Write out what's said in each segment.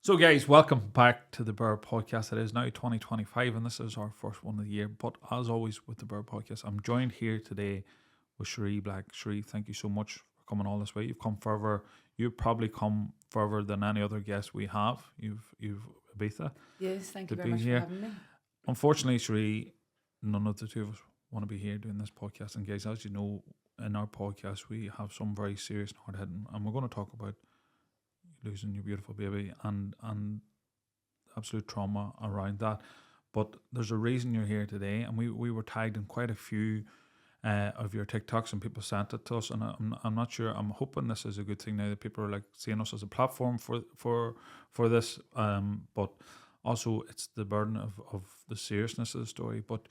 So, guys, welcome back to the Bird Podcast. It is now 2025, and this is our first one of the year. But as always with the Bird Podcast, I'm joined here today with Sheree Black. Sheree, thank you so much for coming all this way. You've come further. You've probably come further than any other guest we have. You've Ibiza. Yes, thank you very much for having me. Unfortunately, Sheree, none of the two of us want to be here doing this podcast. And guys, as you know, in our podcast, we have some very serious and hard-hitting, and we're going to talk about losing your beautiful baby and absolute trauma around that. But there's a reason you're here today, and we were tagged in quite a few of your TikToks, and people sent it to us, and I'm not sure. I'm hoping this is a good thing now that people are like seeing us as a platform for this. But also it's the burden of the seriousness of the story. But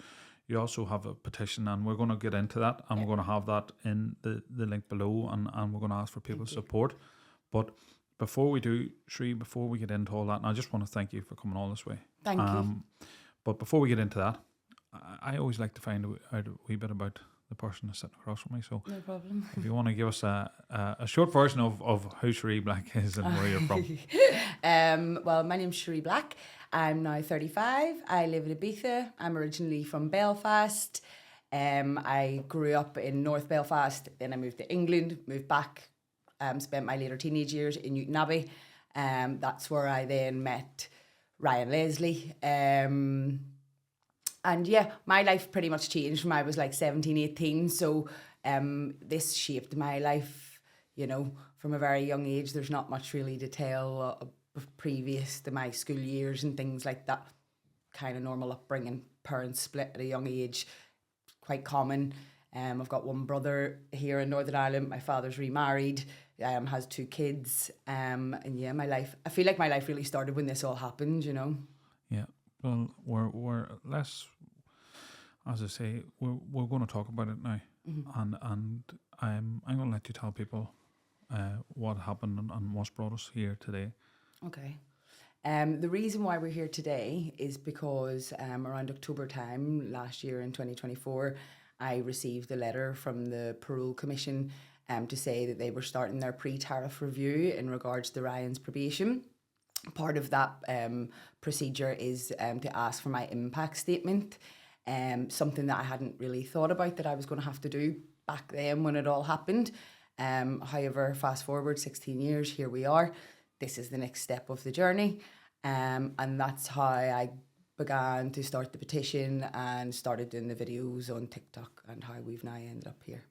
you also have a petition, and we're going to get into that, and we're going to have that in the link below, and we're going to ask for people's support. But before we do, Sheree, before we get into all that, and I just want to thank you for coming all this way. Thank you. But before we get into that, I always like to find out a wee bit about the person that's sitting across from me. So no problem. If you want to give us a short version of who Sheree Black is and where you're from. Well, my name's Sheree Black. I'm now 35. I live in Ibiza. I'm originally from Belfast. I grew up in North Belfast. Then I moved to England, moved back. Spent my later teenage years in Newton Abbey. That's where I then met Ryan Leslie. And yeah, my life pretty much changed from I was like 17, 18. So this shaped my life, you know, from a very young age. There's not much really to tell previous to my school years and things like that. Kind of normal upbringing. Parents split at a young age, quite common. I've got one brother here in Northern Ireland. My father's remarried, has 2 kids. And yeah, my life, I feel like my life really started when this all happened, you know? Yeah. Well, we're less, as I say, we're going to talk about it now. Mm-hmm. And I'm going to let you tell people what happened and what's brought us here today. Okay. The reason why we're here today is because around October time last year in 2024, I received a letter from the Parole Commission to say that they were starting their pre-tariff review in regards to Ryan's probation. Part of that procedure is to ask for my impact statement, something that I hadn't really thought about that I was going to have to do back then when it all happened. However, fast forward 16 years, here we are. This is the next step of the journey. And that's how I began to start the petition and started doing the videos on TikTok and how we've now ended up here.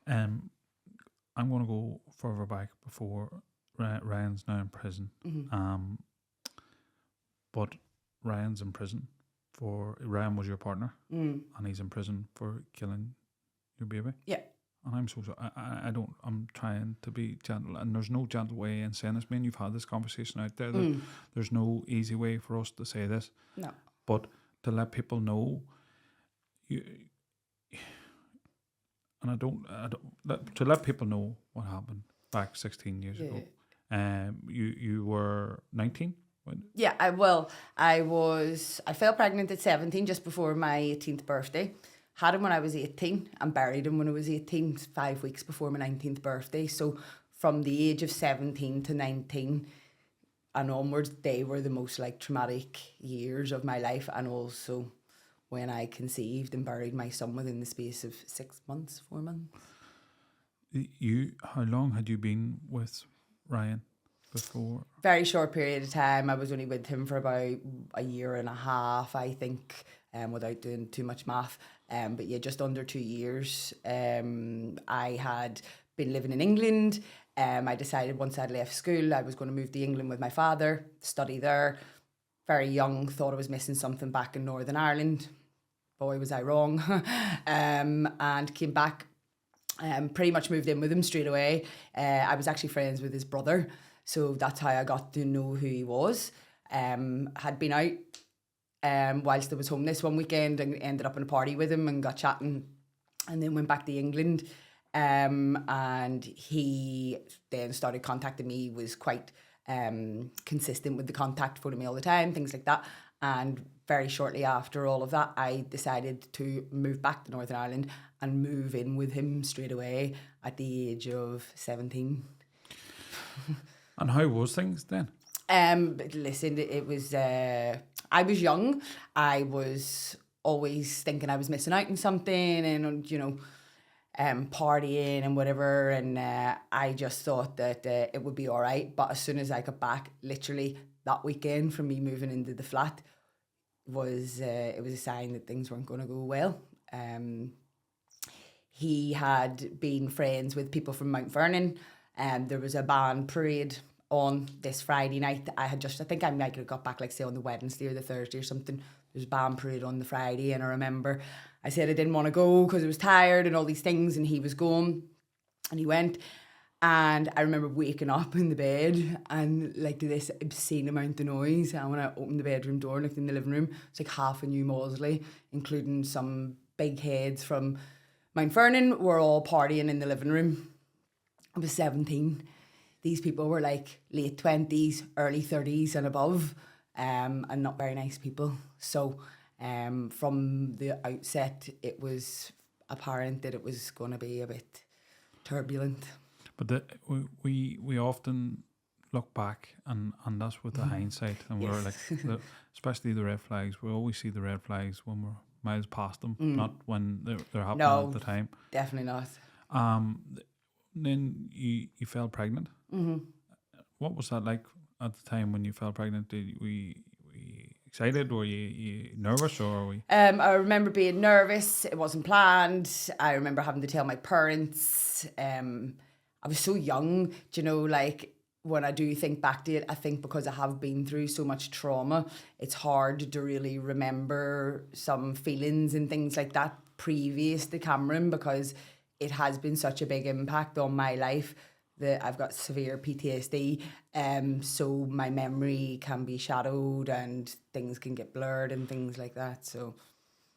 I'm going to go further back before Ryan's now in prison. Mm-hmm. But Ryan's in prison Ryan was your partner, and he's in prison for killing your baby. Yeah. And I'm so sorry. I'm trying to be gentle, and there's no gentle way in saying this. You've had this conversation out there. There's no easy way for us to say this. No. But to let people know, to let people know what happened back 16 years ago. You were 19? Yeah, I fell pregnant at 17, just before my 18th birthday. Had him when I was 18 and buried him when I was 18, 5 weeks before my 19th birthday. So from the age of 17 to 19 and onwards, they were the most like traumatic years of my life. And also when I conceived and buried my son within the space of 4 months. How long had you been with Ryan before? Very short period of time. I was only with him for about a year and a half, I think, without doing too much math. But yeah, just under 2 years. I had been living in England. I decided once I'd left school, I was going to move to England with my father, study there. Very young, thought I was missing something back in Northern Ireland. Boy, was I wrong. And came back, pretty much moved in with him straight away. I was actually friends with his brother. So that's how I got to know who he was. Had been out whilst I was home this one weekend and ended up in a party with him and got chatting, and then went back to England. And he then started contacting me, was quite consistent with the contact, phoning me all the time, things like that. And very shortly after all of that, I decided to move back to Northern Ireland and move in with him straight away at the age of 17. And how was things then? But listen, it was, I was young. I was always thinking I was missing out on something and, partying and whatever. And I just thought that it would be all right. But as soon as I got back, literally that weekend from me moving into the flat, it was a sign that things weren't going to go well. He had been friends with people from Mount Vernon, and there was a band parade on this Friday night. I think I might have got back, like, say, on the Wednesday or the Thursday or something. There was a band parade on the Friday, and I remember I said I didn't want to go because I was tired and all these things, and he was going, and he went. And I remember waking up in the bed and like this obscene amount of noise. And when I opened the bedroom door and looked in the living room, it's like half a new Mosley, including some big heads from Mount Vernon, were all partying in the living room. I was 17. These people were like late 20s, early 30s and above, and not very nice people. So from the outset, it was apparent that it was going to be a bit turbulent. But we often look back, and that's with the hindsight, and we're like, especially the red flags. We always see the red flags when we're miles past them, not when they're happening at the time. Definitely not. Then you fell pregnant. Mm-hmm. What was that like at the time when you fell pregnant? Were you excited? Were you nervous? Or were we? I remember being nervous. It wasn't planned. I remember having to tell my parents. I was so young, like when I do think back to it, I think because I have been through so much trauma, it's hard to really remember some feelings and things like that previous to Cameron, because it has been such a big impact on my life that I've got severe PTSD. So my memory can be shadowed and things can get blurred and things like that. So.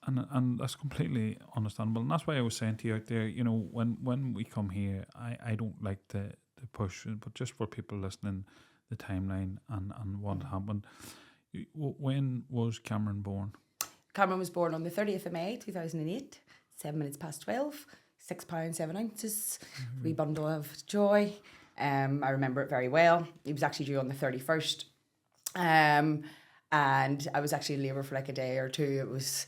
And that's completely understandable. And that's why I was saying to you out there, when we come here, I don't like to push, but just for people listening, the timeline and what happened. When was Cameron born? Cameron was born on the 30th of May, 2008, 7 minutes past 12, 6 pounds, 7 ounces, wee bundle of joy. I remember it very well. He was actually due on the 31st. And I was actually in labour for like a day or two. It was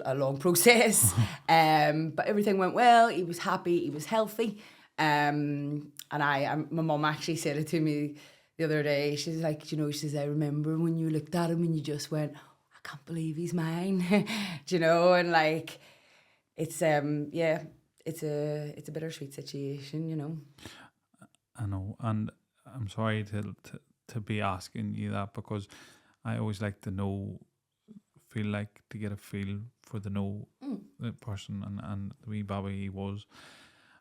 a long process. But everything went well. He was happy. He was healthy. And my mum actually said it to me the other day. She's like, she says, I remember when you looked at him and you just went, I can't believe he's mine. And like, it's it's a bittersweet situation, I know. And I'm sorry to be asking you that, because I always like to get a feel for the person and the wee baby he was.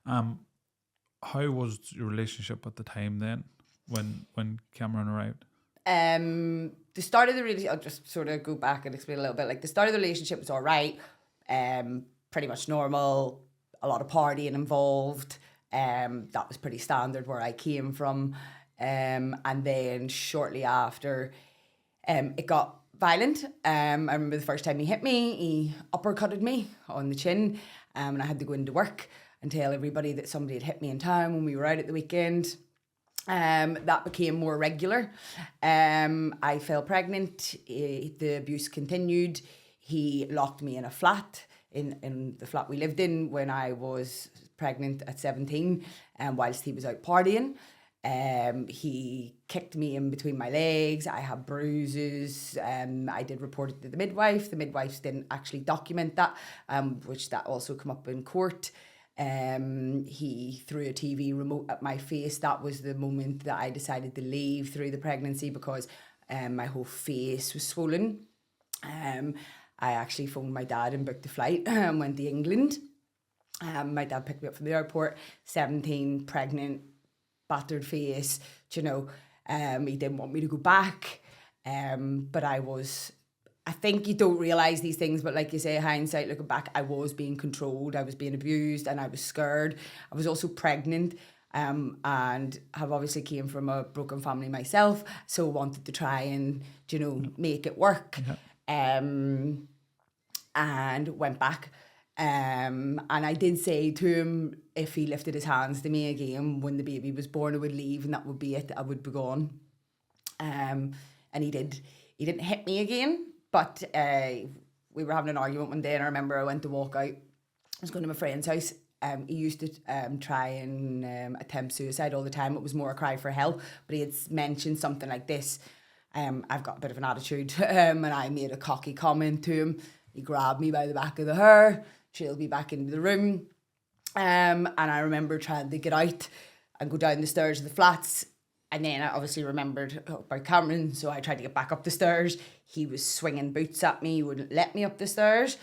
How was your relationship at the time then, when Cameron arrived? The start of the relationship, I'll just sort of go back and explain a little bit. Like, the start of the relationship was all right, pretty much normal, a lot of partying involved. That was pretty standard where I came from. And then shortly after, it got violent. I remember the first time he hit me, he uppercutted me on the chin, and I had to go into work and tell everybody that somebody had hit me in town when we were out at the weekend. That became more regular. I fell pregnant. The abuse continued. He locked me in a flat, in the flat we lived in when I was pregnant at 17, whilst he was out partying. He kicked me in between my legs. I had bruises. I did report it to the midwife. The midwives didn't actually document that, which that also come up in court. He threw a TV remote at my face. That was the moment that I decided to leave through the pregnancy, because my whole face was swollen. I actually phoned my dad and booked a flight and went to England. My dad picked me up from the airport, 17, pregnant, battered face, he didn't want me to go back. But I think you don't realise these things, but like you say, hindsight, looking back, I was being controlled, I was being abused, and I was scared. I was also pregnant, and have obviously came from a broken family myself, so wanted to try and, make it work. And went back. And I did say to him, if he lifted his hands to me again when the baby was born, I would leave, and that would be it. I would be gone. And he didn't hit me again, but we were having an argument one day, and I remember I went to walk out. I was going to my friend's house. He used to try and attempt suicide all the time. It was more a cry for help, but he had mentioned something like this. I've got a bit of an attitude, and I made a cocky comment to him. He grabbed me by the back of the hair, trailed me back into the room, and I remember trying to get out and go down the stairs of the flats. And then I obviously remembered about Cameron, so I tried to get back up the stairs. He was swinging boots at me, he wouldn't let me up the stairs.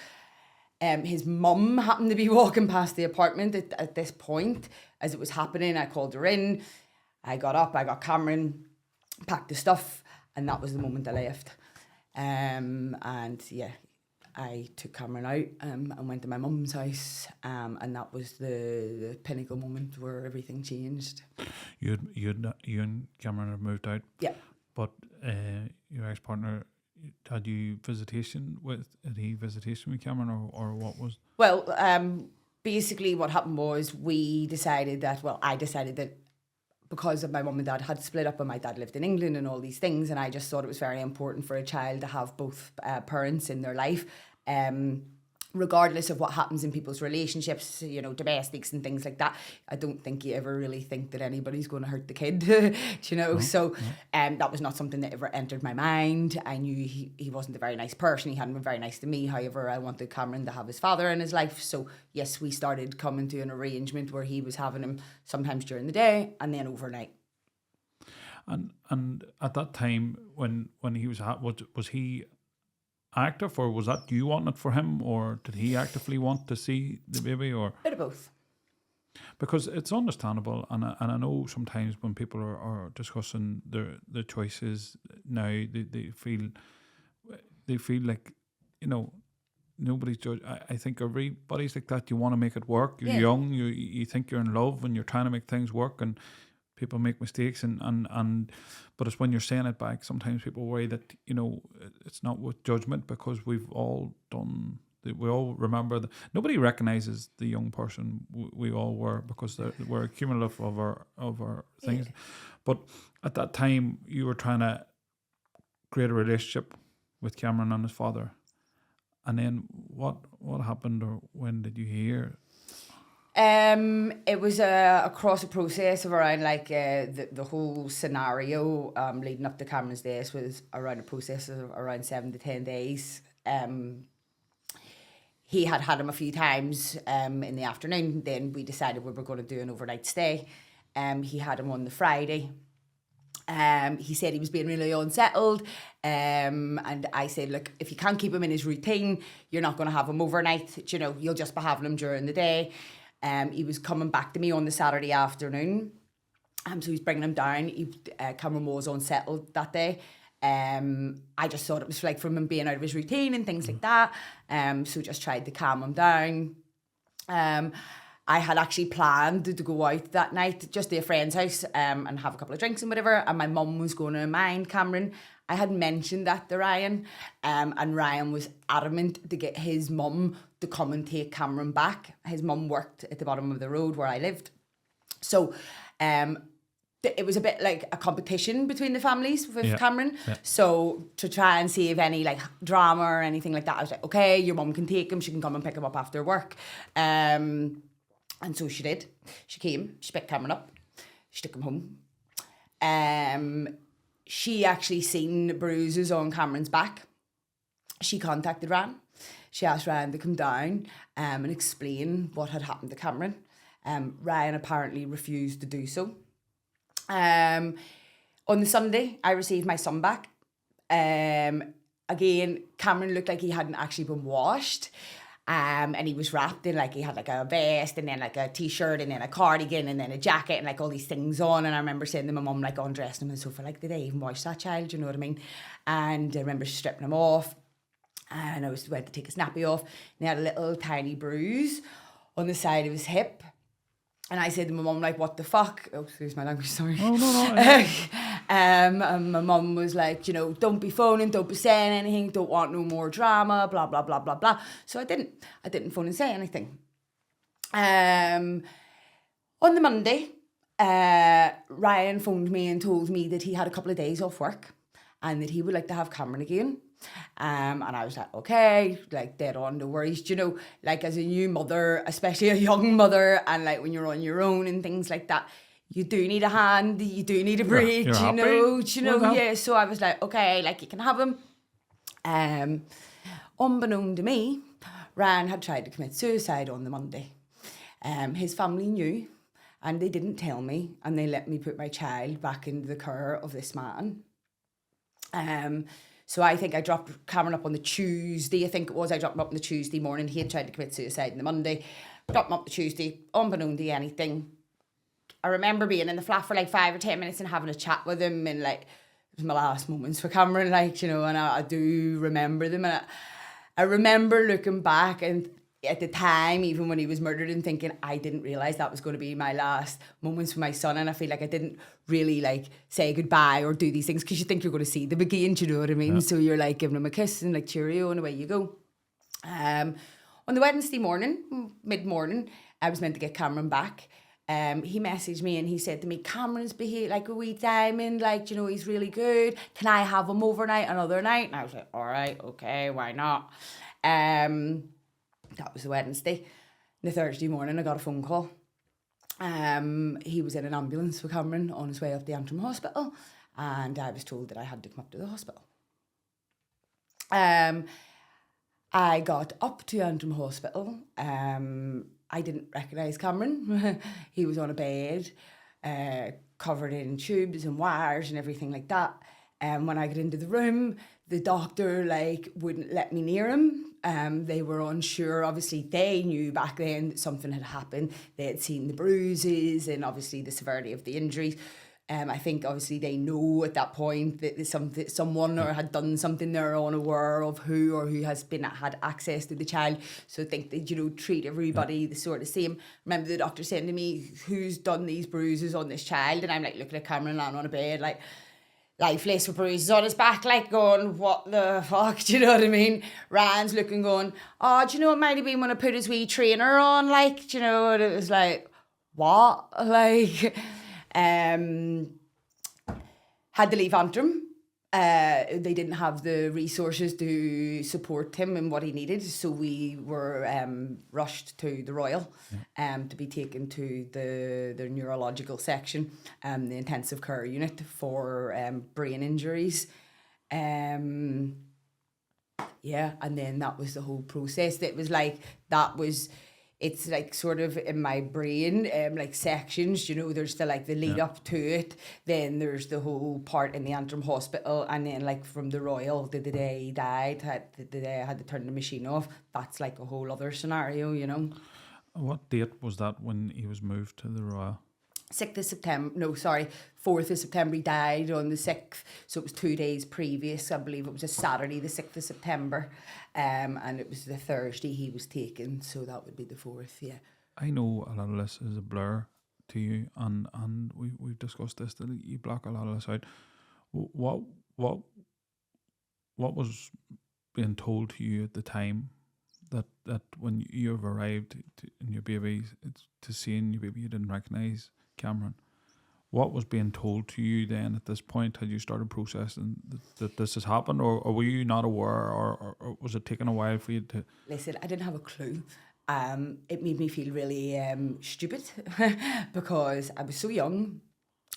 His mum happened to be walking past the apartment at this point as it was happening. I called her in. I got up, I got Cameron, packed the stuff, and that was the moment I left. And yeah, I took Cameron out and went to my mum's house, and that was the pinnacle moment where everything changed. You and Cameron have moved out. Yeah. But your ex-partner, had he visitation with Cameron, or what was? Well, basically what happened was I decided that because of my mum and dad had split up and my dad lived in England and all these things, and I just thought it was very important for a child to have both parents in their life, regardless of what happens in people's relationships, you know, domestics and things like that. I don't think you ever really think that anybody's going to hurt the kid, you know. That was not something that ever entered my mind. I knew he wasn't a very nice person. He hadn't been very nice to me. However, I wanted Cameron to have his father in his life. So yes, we started coming to an arrangement where he was having him sometimes during the day and then overnight. And at that time when he was he active, or was that you wanting it for him, or did he actively want to see the baby, or bit of both? Because it's understandable, and I know sometimes when people are discussing their choices now, they feel like, you know, nobody's judge. I think everybody's like that. You want to make it work. You're young. You think you're in love, and you're trying to make things work, and people make mistakes, and but it's when you're saying it back, sometimes people worry that, you know, it's not with judgment, because we all remember that nobody recognizes the young person we all were, because we're cumulative of our things. But at that time, you were trying to create a relationship with Cameron and his father, and then what happened, or when did you hear? It was across a process of around the whole scenario leading up to Cameron's death was around a process of around 7 to 10 days. He had him a few times in the afternoon. Then we decided we were going to do an overnight stay. He had him on the Friday. He said he was being really unsettled, and I said, look, if you can't keep him in his routine, you're not going to have him overnight. You know, you'll just be having him during the day. He was coming back to me on the Saturday afternoon, so he's bringing him down. Cameron was unsettled that day. I just thought it was like from him being out of his routine and things like that. So just tried to calm him down. I had actually planned to go out that night just to a friend's house and have a couple of drinks and whatever. And my mum was going to mind Cameron. I had mentioned that to Ryan, and Ryan was adamant to get his mum to come and take Cameron back. His mum worked at the bottom of the road where I lived. So it was a bit like a competition between the families with Cameron. Yeah. So to try and save any like drama or anything like that, I was like, okay, your mum can take him. She can come and pick him up after work. And so she did. She came, she picked Cameron up, she took him home. She actually seen bruises on Cameron's back. She contacted Ryan. She asked Ryan to come down and explain what had happened to Cameron. Ryan apparently refused to do so. On the Sunday, I received my son back. Again, Cameron looked like he hadn't actually been washed. And he was wrapped in, like, he had like a vest and then like a t-shirt and then a cardigan and then a jacket and like all these things on. And I remember saying to my mum, like, undressed him on the sofa, like, did I even wash that child? You know what I mean? And I remember stripping him off, and I went to take his nappy off, and he had a little tiny bruise on the side of his hip. And I said to my mum, like, what the fuck? Oh, excuse my language, sorry. Oh, no. And my mum was like, you know, don't be phoning, don't be saying anything, don't want no more drama, blah, blah, blah, blah, blah. So I didn't phone and say anything. On the Monday, Ryan phoned me and told me that he had a couple of days off work and that he would like to have Cameron again. And I was like, okay, like dead on, no worries. Do you know, like as a new mother, especially a young mother, and like when you're on your own and things like that, you do need a hand, you do need a break, You're do you happy know, do you with know, that? yeah. So I was like, okay, like you can have him. Unbeknown to me, Ryan had tried to commit suicide on the Monday. His family knew, and they didn't tell me, and they let me put my child back into the care of this man. So I think I dropped Cameron up on the Tuesday. I think it was. I dropped him up on the Tuesday morning. He had tried to commit suicide on the Monday. Dropped him up the Tuesday, unbeknown to anything. I remember being in the flat for like 5 or 10 minutes and having a chat with him, and like it was my last moments for Cameron, like, you know, and I do remember them. And I remember looking back and at the time, even when he was murdered, and thinking I didn't realise that was going to be my last moments with my son. And I feel like I didn't really like say goodbye or do these things because you think you're going to see them again, do you know what I mean? Yeah. So you're like giving him a kiss and like cheerio and away you go. On the Wednesday morning, mid-morning, I was meant to get Cameron back. He messaged me and he said to me, Cameron's behaved like a wee diamond, like, you know, he's really good. Can I have him overnight another night? And I was like, all right, okay, why not? That was the Wednesday. The Thursday morning, I got a phone call. He was in an ambulance with Cameron on his way up the Antrim Hospital, and I was told that I had to come up to the hospital. I got up to Antrim Hospital. I didn't recognise Cameron. He was on a bed, covered in tubes and wires and everything like that. When I got into the room, the doctor like wouldn't let me near him. They were unsure. Obviously, they knew back then that something had happened. They had seen the bruises and obviously the severity of the injuries. I think obviously they know at that point that someone or had done something they're unaware of who or who has had access to the child. So I think they, you know, treat everybody the sort of same. Remember the doctor saying to me, who's done these bruises on this child? And I'm like looking at Cameron lying on a bed like lifeless with bruises on his back, like going, what the fuck, do you know what I mean? Ryan's looking going, oh, do you know it might have been when I put his wee trainer on, like, do you know, and it was like, what? Like, had to leave Antrim. They didn't have the resources to support him in what he needed, so we were rushed to the Royal to be taken to the neurological section, the intensive care unit for brain injuries. Yeah, and then that was the whole process. It was like, it's like sort of in my brain, like sections, you know, there's the like the lead up to it, then there's the whole part in the Antrim Hospital, and then like from the Royal, the day he died, the day I had to turn the machine off, that's like a whole other scenario, you know. What date was that when he was moved to the Royal? 4th of September, he died on the 6th, so it was 2 days previous. I believe it was a Saturday, the 6th of September, and it was the Thursday he was taken, so that would be the 4th, yeah. I know a lot of this is a blur to you, and we've discussed this, that you block a lot of this out. What was being told to you at the time that when you have arrived in your baby, to seeing your baby you didn't recognise Cameron? What was being told to you then at this point? Had you started processing that this has happened, or were you not aware, or was it taking a while for you to... Listen, I didn't have a clue. It made me feel really stupid because I was so young.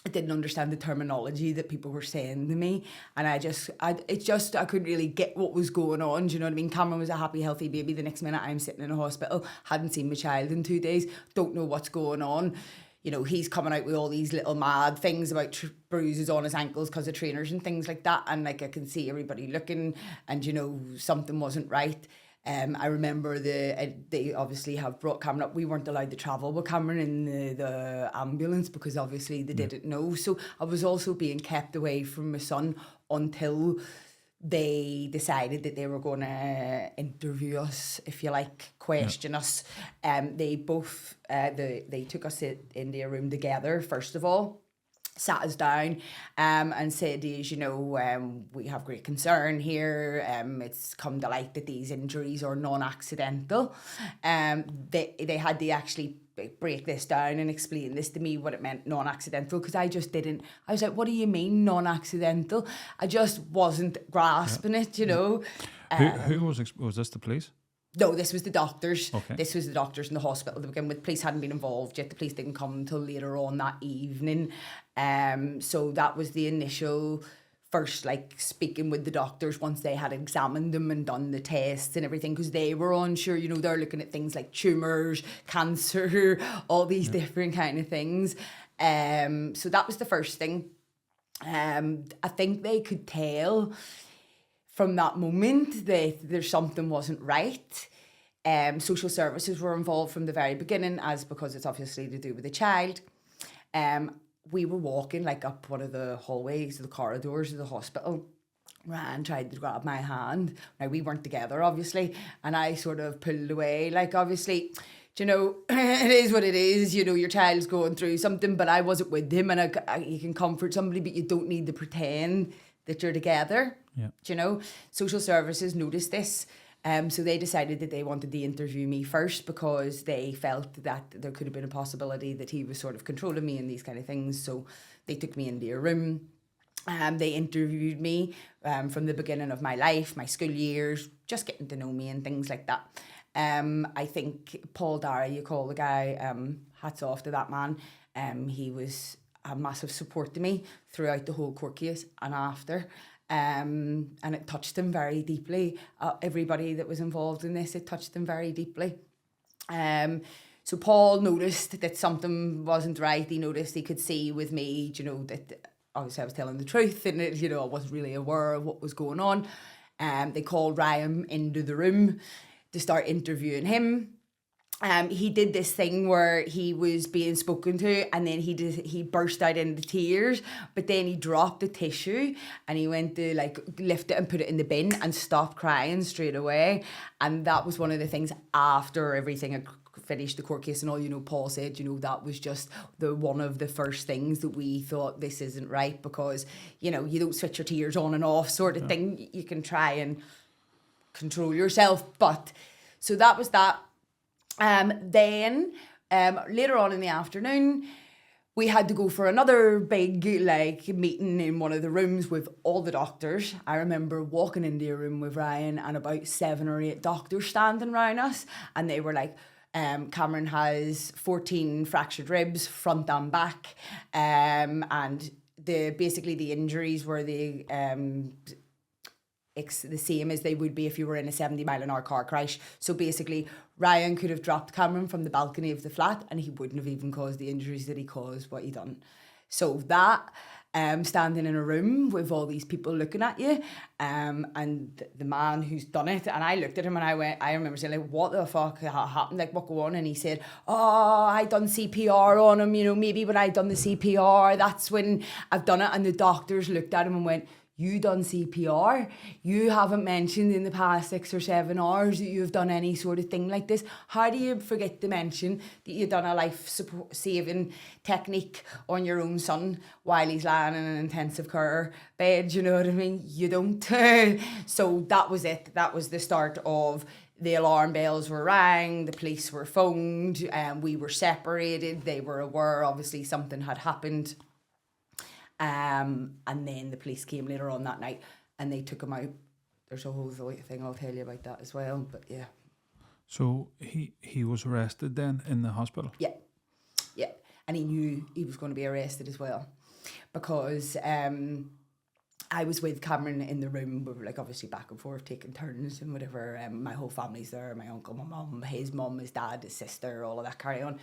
I didn't understand the terminology that people were saying to me, and I couldn't really get what was going on. Do you know what I mean? Cameron was a happy, healthy baby. The next minute I'm sitting in a hospital, hadn't seen my child in 2 days, don't know what's going on. You know, he's coming out with all these little mad things about bruises on his ankles because of trainers and things like that. And like I can see everybody looking, and you know something wasn't right. I remember they obviously have brought Cameron up. We weren't allowed to travel with Cameron in the ambulance because obviously they didn't know. So I was also being kept away from my son until they decided that they were going to interview us, if you like, question us. They both, they took us into a room together, first of all, sat us down and said, you know, we have great concern here. It's come to light that these injuries are non-accidental. They had to actually break this down and explain this to me, what it meant non-accidental, because I just didn't. I was like, what do you mean non-accidental? I just wasn't grasping it, you know. Who was this the police? No, this was the doctors. Okay. This was the doctors in the hospital to begin with. Police hadn't been involved yet. The police didn't come until later on that evening. So that was the initial first, like, speaking with the doctors once they had examined them and done the tests and everything, because they were unsure. You know, they're looking at things like tumours, cancer, all these different kind of things. So that was the first thing. I think they could tell from that moment that there's something wasn't right. Social services were involved from the very beginning, as because it's obviously to do with the child. We were walking like up one of the hallways, the corridors of the hospital. Ryan tried to grab my hand. Now, we weren't together, obviously, and I sort of pulled away. Like, obviously, you know, it is what it is. You know, your child's going through something, but I wasn't with him, and you can comfort somebody, but you don't need to pretend that you're together. Yeah. You know, social services noticed this. So they decided that they wanted to interview me first, because they felt that there could have been a possibility that he was sort of controlling me and these kind of things. So they took me into a room. They interviewed me from the beginning of my life, my school years, just getting to know me and things like that. I think Paul Dara, you call the guy, hats off to that man. He was a massive support to me throughout the whole court case and after. And it touched him very deeply. Everybody that was involved in this, it touched them very deeply. So Paul noticed that something wasn't right. He noticed, he could see with me, you know, that obviously I was telling the truth, and it, you know, I wasn't really aware of what was going on. They called Ryan into the room to start interviewing him. He did this thing where he was being spoken to, and then he burst out into tears, but then he dropped the tissue and he went to like lift it and put it in the bin and stopped crying straight away. And that was one of the things after everything had finished, the court case and all, you know, Paul said, you know, that was just one of the first things that we thought, this isn't right, because, you know, you don't switch your tears on and off sort of thing. You can try and control yourself, but so that was that. Then later on in the afternoon, we had to go for another big like meeting in one of the rooms with all the doctors. I remember walking into a room with Ryan and about 7 or 8 doctors standing around us, and they were like, Cameron has 14 fractured ribs, front and back, and basically the injuries were the same as they would be if you were in a 70-mile-an-hour car crash. So basically, Ryan could have dropped Cameron from the balcony of the flat and he wouldn't have even caused the injuries that he caused, what he done. So that, standing in a room with all these people looking at you, and the man who's done it, and I looked at him and I remember saying, like, what the fuck happened? Like, what go on? And he said, oh, I done CPR on him, you know, maybe when I done the CPR, that's when I've done it. And the doctors looked at him and went, you done CPR? You haven't mentioned in the past 6 or 7 hours that you've done any sort of thing like this. How do you forget to mention that you've done a life-saving technique on your own son while he's lying in an intensive care bed? You know what I mean? You don't. So that was it. That was the start of the alarm bells were rang, the police were phoned, and we were separated. They were aware, obviously, something had happened. And then the police came later on that night and they took him out. There's a whole thing I'll tell you about that as well, but yeah. So he was arrested then in the hospital? Yeah. And he knew he was going to be arrested as well, because I was with Cameron in the room. We were like obviously back and forth taking turns and whatever. My whole family's there, my uncle, my mum, his dad, his sister, all of that carry on.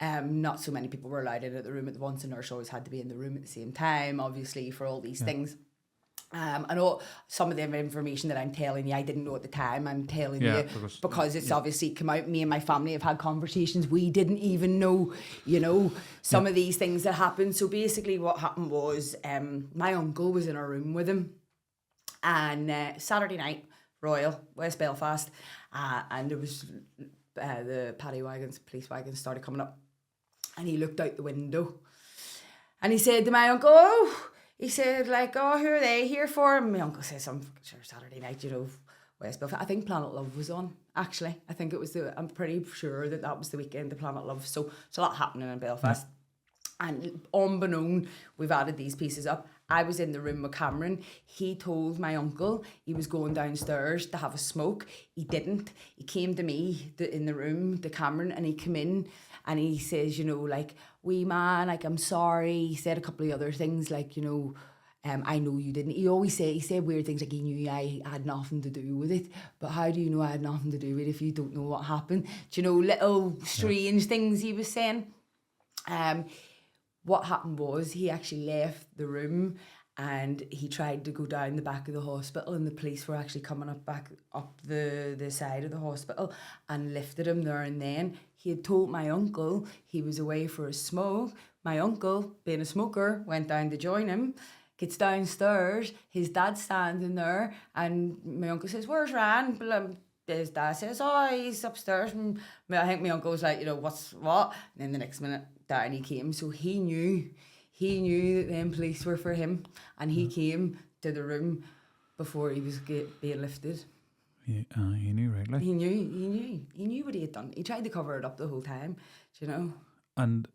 Not so many people were allowed in at the room at once. A nurse always had to be in the room at the same time, obviously, for all these things. I know some of the information that I'm telling you, I didn't know at the time. I'm telling you because it's obviously come out. Me and my family have had conversations. We didn't even know, you know, some of these things that happened. So basically what happened was my uncle was in a room with him, and Saturday night, Royal, West Belfast, and there was the paddy wagons, police wagons started coming up. And he looked out the window and he said to my uncle, he said, like, oh, who are they here for? And my uncle says, sure, Saturday night, you know, West Belfast. I think Planet Love was on, actually. I think it was I'm pretty sure that was the weekend of Planet Love. So it's a lot happening in Belfast. And unbeknown, we've added these pieces up. I was in the room with Cameron. He told my uncle he was going downstairs to have a smoke. He didn't. He came to me in the room, to Cameron, and he came in and he says, you know, like, wee man, like, I'm sorry. He said a couple of other things, like, you know, I know you didn't. He said weird things like he knew I had nothing to do with it. But how do you know I had nothing to do with it if you don't know what happened? Do you know, little strange things he was saying. What happened was he actually left the room and he tried to go down the back of the hospital, and the police were actually coming up the side of the hospital and lifted him there and then. He had told my uncle he was away for a smoke. My uncle, being a smoker, went down to join him. Gets downstairs, his dad's standing there, and my uncle says, "Where's Ryan?" His dad says, "Oh, he's upstairs." And I think my uncle was like, you know, what's what? And then the next minute, down he came. So he knew that them police were for him, and he came to the room before he was being lifted. He knew, right? Like. He knew what he had done. He tried to cover it up the whole time, you know. And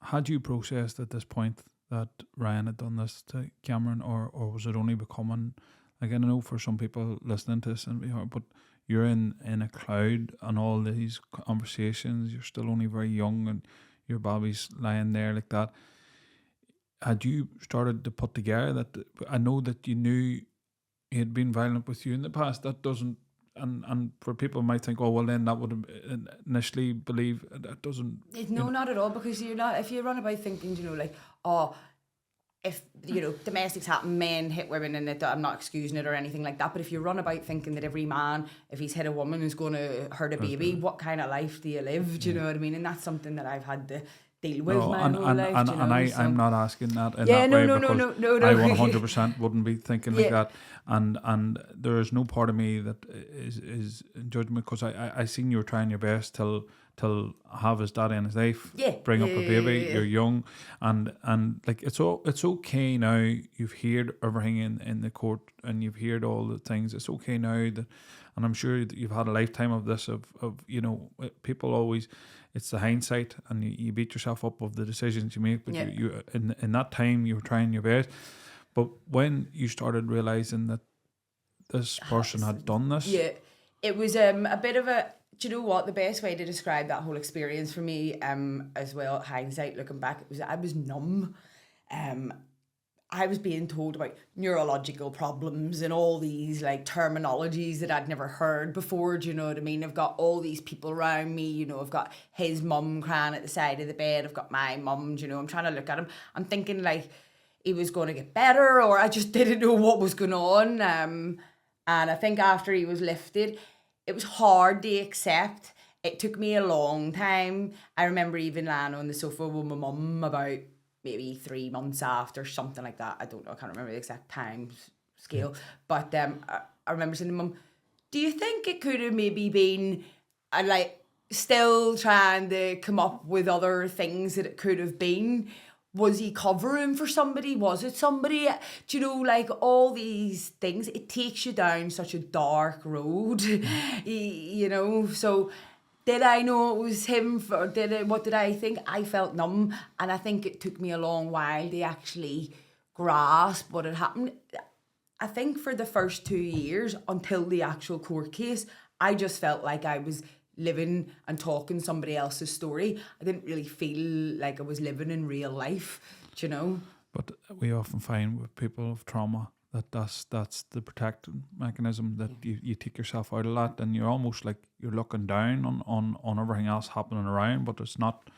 had you processed at this point that Ryan had done this to Cameron, or was it only becoming, like, I know for some people listening to this, but you're in a cloud and all these conversations, you're still only very young and your baby's lying there like that. Had you started to put together that, I know that you knew he had been violent with you in the past, that doesn't, and for people might think, oh, well, then that would initially believe that doesn't. No, not at all, because you're not, if you run about thinking, you know, like, oh, if, you know, domestics happen, men hit women, and I'm not excusing it or anything like that, but if you run about thinking that every man, if he's hit a woman, is going to hurt a baby, what kind of life do you live? Do you know what I mean? And that's something that I've had to deal with my whole life. I'm not asking that in that way, because I 100% wouldn't be thinking like that. And there is no part of me that is in judgment, because I seen you were trying your best till have his daddy in his life, bring up a baby, you're young, and like it's okay now. You've heard everything in the court, and you've heard all the things. It's okay now that, and I'm sure that you've had a lifetime of this, of you know, people always, it's the hindsight, and you beat yourself up of the decisions you make, but you in that time you were trying your best. But when you started realizing that this person had done this, it was a bit of a, do you know what, the best way to describe that whole experience for me, as well, hindsight looking back, I was numb. I was being told about neurological problems and all these like terminologies that I'd never heard before. Do you know what I mean? I've got all these people around me, you know, I've got his mum crying at the side of the bed. I've got my mum, you know, I'm trying to look at him. I'm thinking like he was going to get better, or I just didn't know what was going on. And I think after he was lifted, it was hard to accept. It took me a long time. I remember even lying on the sofa with my mum about maybe 3 months after, something like that. I don't know, I can't remember the exact time scale. But I remember saying to Mum, do you think it could have maybe been, like, still trying to come up with other things that it could have been? Was he covering for somebody? Was it somebody? Do you know, like, all these things, it takes you down such a dark road, you know, so... Did I know it was him? What did I think? I felt numb, and I think it took me a long while to actually grasp what had happened. I think for the first 2 years, until the actual court case, I just felt like I was living and talking somebody else's story. I didn't really feel like I was living in real life, do you know? But we often find with people of trauma that's the protective mechanism, that you take yourself out a lot, and you're almost like you're looking down on everything else happening around, but it's not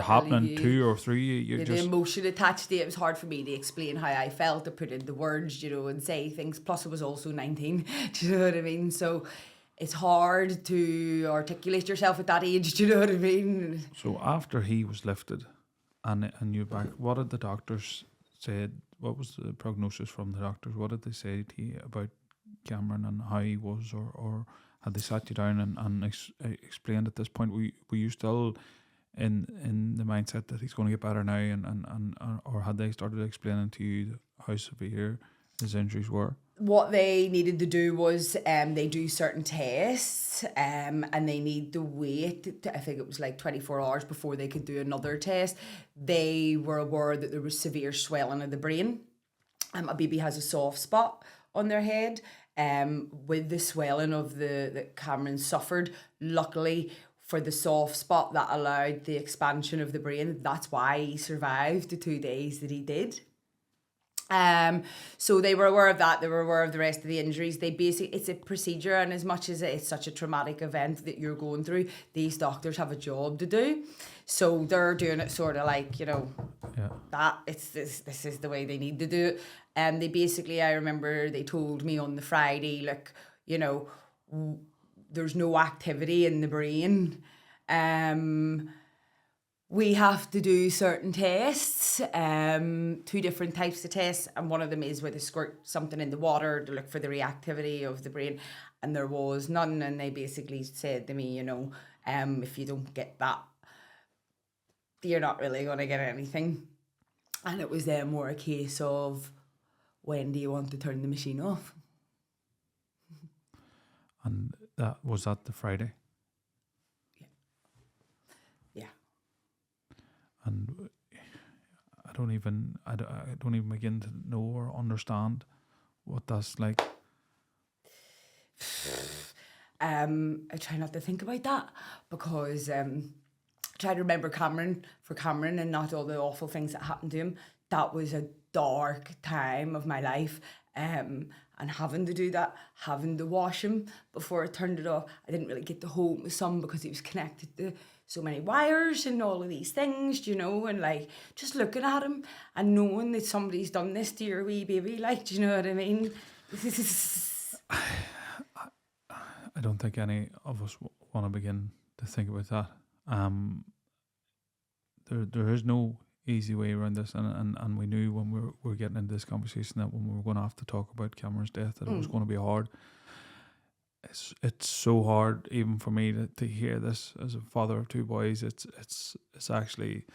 happening to or through you. You're just, the emotion attached to it. It was hard for me to explain how I felt, to put in the words, you know, and say things. Plus, I was also 19. Do you know what I mean? So it's hard to articulate yourself at that age. Do you know what I mean? So after he was lifted, and you're back, what did the doctors say? What was the prognosis from the doctors? What did they say to you about Cameron and how he was, or had they sat you down and explained at this point? Were you still in the mindset that he's going to get better now, and or had they started explaining to you how severe his injuries were? what they needed to do was they do certain tests and they need to wait, I think it was like 24 hours before they could do another test. They were aware that there was severe swelling of the brain. A baby has a soft spot on their head. With the swelling of that Cameron suffered, luckily for the soft spot, that allowed the expansion of the brain. That's why he survived the 2 days that he did. So they were aware of that. They were aware of the rest of the injuries. It's a procedure, and as much as it's such a traumatic event that you're going through, these doctors have a job to do. So they're doing it sort of like, this is the way they need to do it. And they basically, I remember they told me on the Friday, look, there's no activity in the brain. We have to do certain tests, 2 different types of tests, and one of them is where they squirt something in the water to look for the reactivity of the brain, and there was none. And they basically said to me, if you don't get that, you're not really going to get anything. And it was then more a case of, when do you want to turn the machine off? And was that the Friday? And I don't even begin to know or understand what that's like. I try not to think about that, because I try to remember Cameron and not all the awful things that happened to him. That was a dark time of my life. And having to do that, having to wash him before I turned it off. I didn't really get to hold my son because he was connected to so many wires and all of these things, and like just looking at him and knowing that somebody's done this to your wee baby, like, do you know what I mean? I don't think any of us want to begin to think about that. There is no easy way around this, and we knew when we were getting into this conversation that when we were going to have to talk about Cameron's death, that it was going to be hard. It's so hard even for me to hear this as a father of 2 boys. It's actually,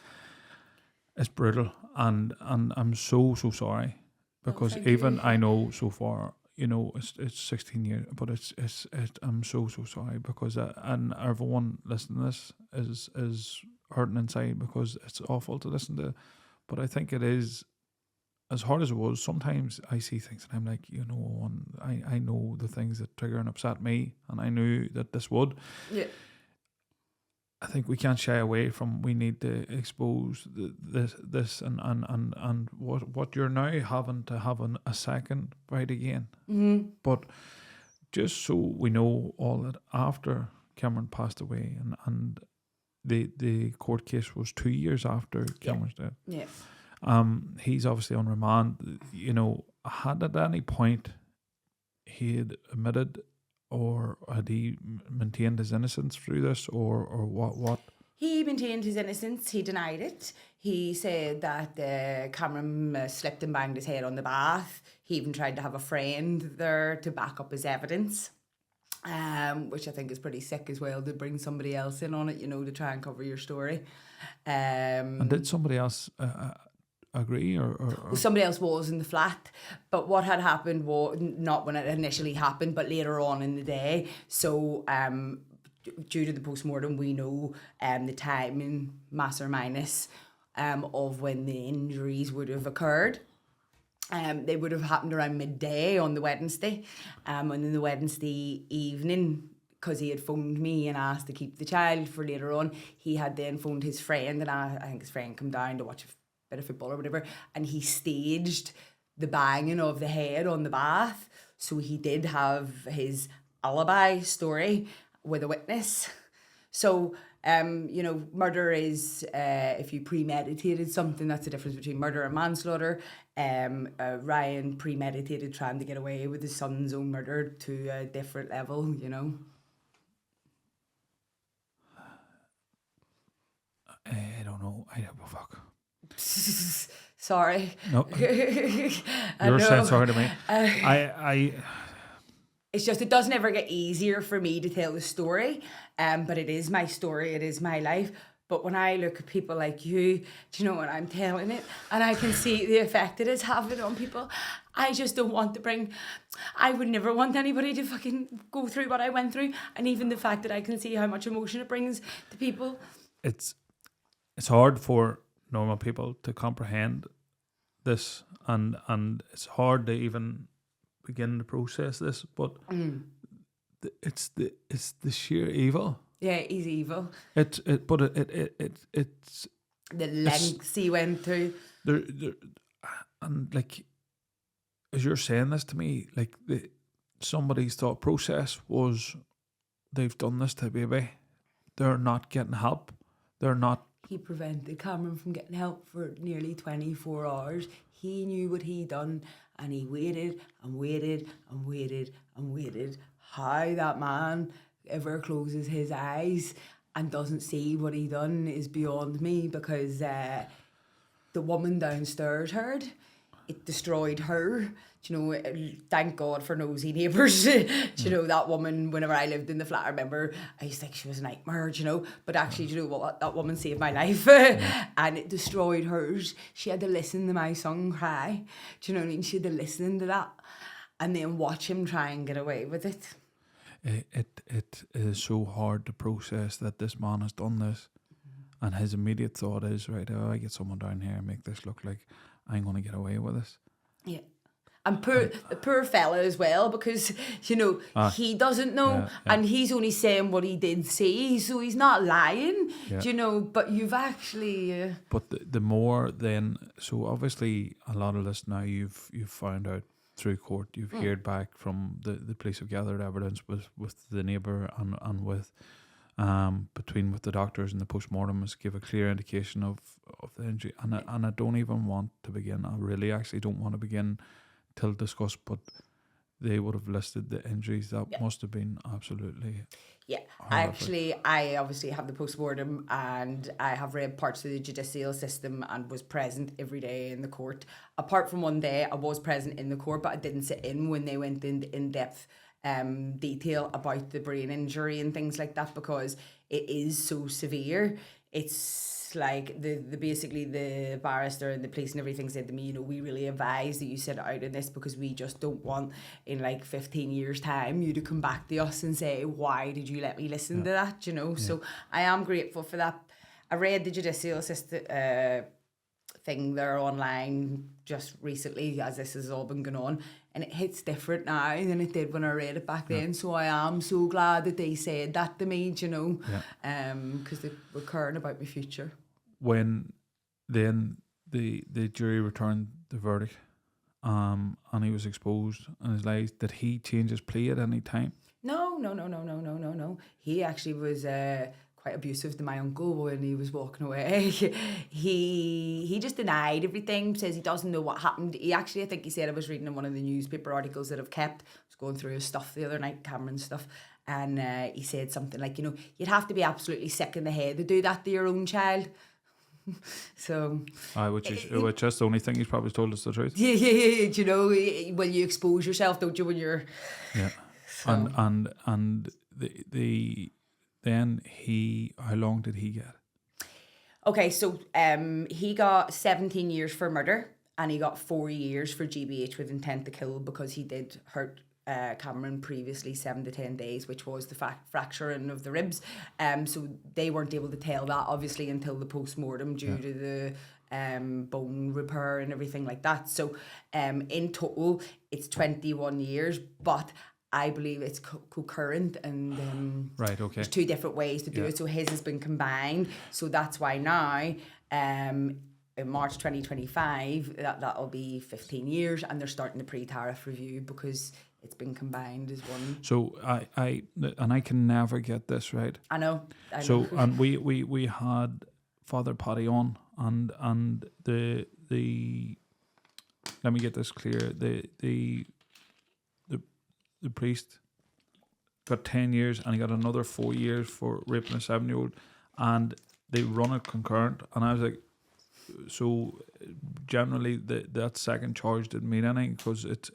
it's brutal, and I'm so sorry, because I know so far, it's 16 years, but I'm so sorry, because and everyone listening to this is hurting inside, because it's awful to listen to, but I think it is. As hard as it was, sometimes I see things and I'm like, I know the things that trigger and upset me, and I knew that this would. Yeah. I think we can't shy away from, we need to expose this and what you're now having to have a second right again. Mm-hmm. But just so we know all that, after Cameron passed away, and the court case was 2 years after Cameron's death. Yeah. He's obviously on remand. Had at any point he had admitted, or had he maintained his innocence through this, or what? He maintained his innocence. He denied it. He said that Cameron slipped and banged his head on the bath. He even tried to have a friend there to back up his evidence, which I think is pretty sick as well, to bring somebody else in on it, to try and cover your story. And did somebody else agree, or somebody else was in the flat, but what had happened was not when it initially happened, but later on in the day. So due to the postmortem, we know the timing, mass or minus, of when the injuries would have occurred. They would have happened around midday on the Wednesday, and then the Wednesday evening, because he had phoned me and asked to keep the child for later on, he had then phoned his friend, and I think his friend come down to watch a bit of football or whatever, and he staged the banging of the head on the bath. So he did have his alibi story with a witness. So murder is, if you premeditated something, that's the difference between murder and manslaughter. Ryan premeditated trying to get away with his son's own murder to a different level, I don't know. I don't give a fuck. Sorry. No, you're saying sorry to me. It's just, it doesn't ever get easier for me to tell the story, but it is my story, it is my life. But when I look at people like you, do you know what I'm telling it? And I can see the effect it is having on people. I just don't want to I would never want anybody to fucking go through what I went through. And even the fact that I can see how much emotion it brings to people. It's hard for normal people to comprehend this, and it's hard to even begin to process this, but it's the sheer evil. Yeah, he's evil. It's the lengths he went through. There, and like, as you're saying this to me, like somebody's thought process was, they've done this to a baby, they're not getting help, they're not. He prevented Cameron from getting help for nearly 24 hours. He knew what he'd done, and he waited and waited and waited and waited. How that man ever closes his eyes and doesn't see what he done is beyond me, because the woman downstairs heard. It destroyed her. Do you know, thank God for nosy neighbours. Do you know, that woman, whenever I lived in the flat, I remember I used to think she was a nightmare, do you know, but actually, do you know what, that woman saved my life. And it destroyed hers. She had to listen to my son cry. Do you know what I mean? She had to listen to that and then watch him try and get away with it. It is so hard to process that this man has done this, and his immediate thought is, right, I get someone down here and make this look like I'm going to get away with this. Yeah. And the poor fella as well, because, you know, he doesn't know, and he's only saying what he did see, so he's not lying, you know, but you've actually... But the more then, so obviously a lot of this now you've found out through court, you've heard back from the police have gathered evidence with the neighbour and with with the doctors and the postmortem has give a clear indication of the injury, and I don't even want to begin. I really actually don't want to begin till discuss, but they would have listed the injuries that must have been absolutely horrific. I obviously have the postmortem, and I have read parts of the judicial system and was present every day in the court. Apart from one day, I was present in the court, but I didn't sit in when they went in depth detail about the brain injury and things like that, because it is so severe. It's like basically the barrister and the police and everything said to me, you know, we really advise that you sit out in this, because we just don't want in like 15 years time you to come back to us and say, why did you let me listen to that, you know? So I am grateful for that. I read the judicial system thing there online just recently, as this has all been going on, and it hits different now than it did when I read it back then. So I am so glad that they said that to me, you know, because they were caring about my future. When then the jury returned the verdict, and he was exposed and his lies, did he change his plea at any time? No. He actually was quite abusive to my uncle when he was walking away. He just denied everything, says he doesn't know what happened. He actually, I think he said, I was reading in one of the newspaper articles that I've kept, I was going through his stuff the other night, Cameron's stuff, and he said something like, you know, you'd have to be absolutely sick in the head to do that to your own child. So which is the only thing he's probably told us the truth. Yeah, you know, when you expose yourself, don't you, when you're so. and the then how long did he get? Okay, so he got 17 years for murder, and he got 4 years for GBH with intent to kill, because he did hurt Cameron previously 7 to 10 days, which was the fracturing of the ribs. So they weren't able to tell that obviously until the postmortem due to the bone repair and everything like that. So in total it's 21 years, but I believe it's concurrent, and right, okay. There's two different ways to do it. So his has been combined. So that's why now, in March 2025, that'll be 15 years, and they're starting the pre-tariff review because it's been combined as one. So I can never get this right. I know. So and we had Father Paddy on, and the let me get this clear. The priest got 10 years, and he got another 4 years for raping a 7-year-old, and they run it concurrent. And I was like, so generally that second charge didn't mean anything, because it's